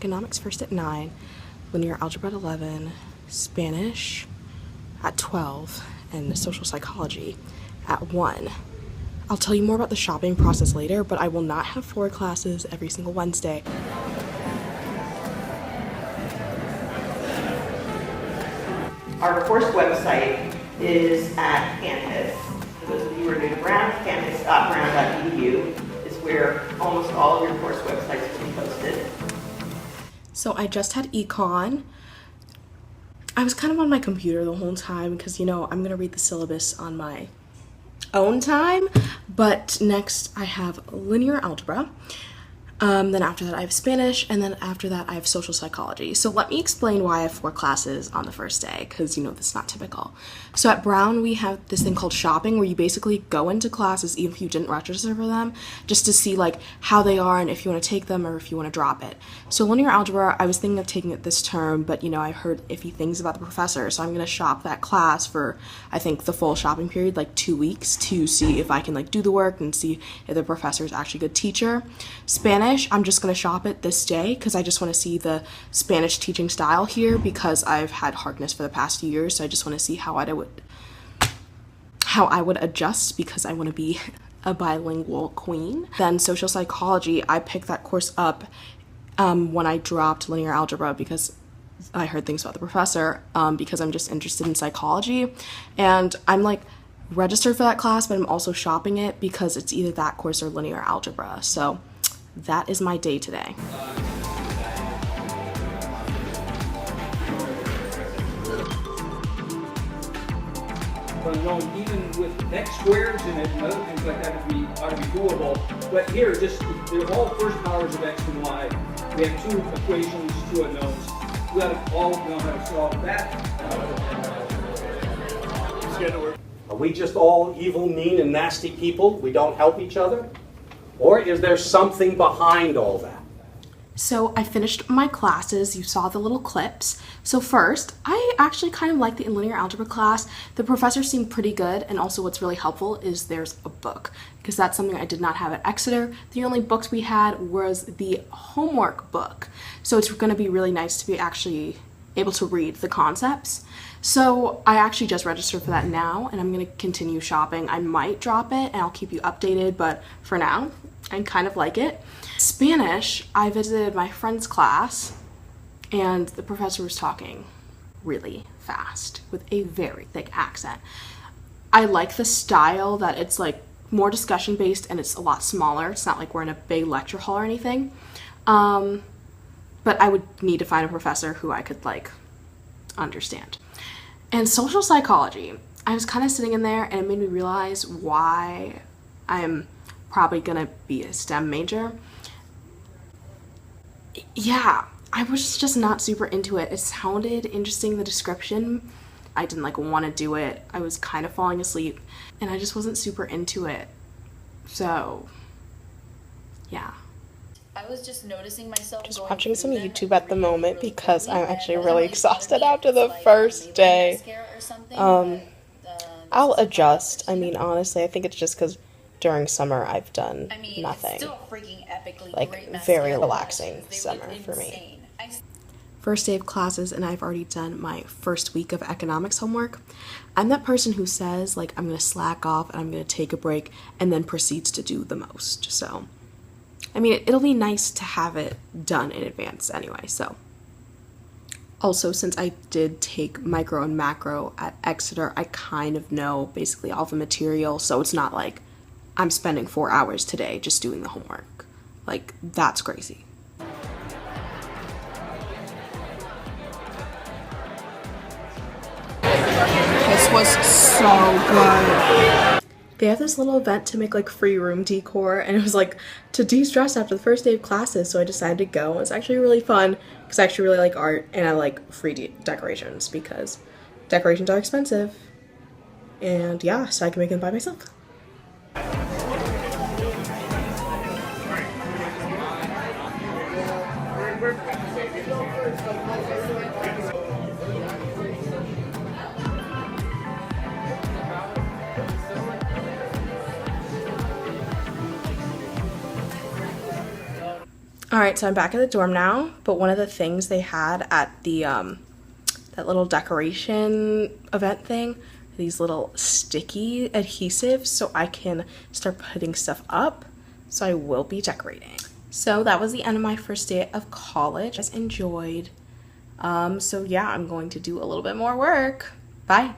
economics first at 9, linear algebra at 11, Spanish at 12, and social psychology at 1. I'll tell you more about the shopping process later, but I will not have 4 classes every single Wednesday. Our course website is at Campus. For those of you who are new to Brown, campus.brown.edu is where almost all of your course websites will be posted. So I just had econ. I was kind of on my computer the whole time because, you know, I'm going to read the syllabus on my own time. But next I have linear algebra. Then after that I have Spanish, and then after that I have social psychology. So let me explain why I have 4 classes on the first day, because, you know, that's not typical. So at Brown we have this thing called shopping, where you basically go into classes even if you didn't register for them, just to see like how they are and if you want to take them or if you want to drop it. So linear algebra, I was thinking of taking it this term, but, you know, I heard iffy things about the professor, so I'm going to shop that class for, I think, the full shopping period, like 2 weeks, to see if I can like do the work and see if the professor is actually a good teacher. Spanish, I'm just going to shop it this day because I just want to see the Spanish teaching style here, because I've had Harkness for the past few years, so I just want to see how I would adjust, because I want to be a bilingual queen. Then social psychology, I picked that course up when I dropped linear algebra because I heard things about the professor, because I'm just interested in psychology, and I'm like registered for that class, but I'm also shopping it because it's either that course or linear algebra. So that is my day today. But no, even with x squareds and other things like that ought to be doable. But here, they're all first powers of x and y. We have 2 equations, 2 unknowns. We ought to all know how to solve that. Are we just all evil, mean, and nasty people? We don't help each other? Or is there something behind all that? So I finished my classes. You saw the little clips. So first, I actually kind of like the linear algebra class. The professor seemed pretty good, and also what's really helpful is there's a book, because that's something I did not have at Exeter. The only books we had was the homework book. So it's going to be really nice to be actually able to read the concepts. So I actually just registered for that now, and I'm going to continue shopping. I might drop it and I'll keep you updated, but for now, I kind of like it. Spanish, I visited my friend's class, and the professor was talking really fast with a very thick accent. I like the style that it's like more discussion based and it's a lot smaller. It's not like we're in a big lecture hall or anything. But I would need to find a professor who I could like understand. And social psychology, I was kind of sitting in there and it made me realize why I'm probably gonna be a STEM major. Yeah, I was just not super into it. It sounded interesting, the description. I didn't like want to do it. I was kind of falling asleep and I just wasn't super into it. So, yeah. I was just noticing myself Just going watching some through them YouTube at the and moment really because quickly, I'm actually and really like, exhausted maybe after the it's like first maybe day. mascara or something, but, I'll this is adjust. I fine. mean, honestly, I think it's just because during summer I've done I mean, nothing. it's still freaking epically Like, great very mascara relaxing lashes. They summer look for me. insane. First day of classes, and I've already done my first week of economics homework. I'm that person who says, like, I'm going to slack off and I'm going to take a break and then proceeds to do the most. So, I mean, it'll be nice to have it done in advance anyway, so. Also, since I did take micro and macro at Exeter, I kind of know basically all the material, so it's not like I'm spending 4 hours today just doing the homework. Like, that's crazy. This was so good. They have this little event to make like free room decor, and it was like to de-stress after the first day of classes, so I decided to go. It's actually really fun because I actually really like art and I like free decorations because decorations are expensive. And yeah, so I can make them by myself. All right, so I'm back at the dorm now, but one of the things they had at the that little decoration event thing, these little sticky adhesives so I can start putting stuff up. So I will be decorating. So that was the end of my first day of college. I just enjoyed. So yeah, I'm going to do a little bit more work. Bye.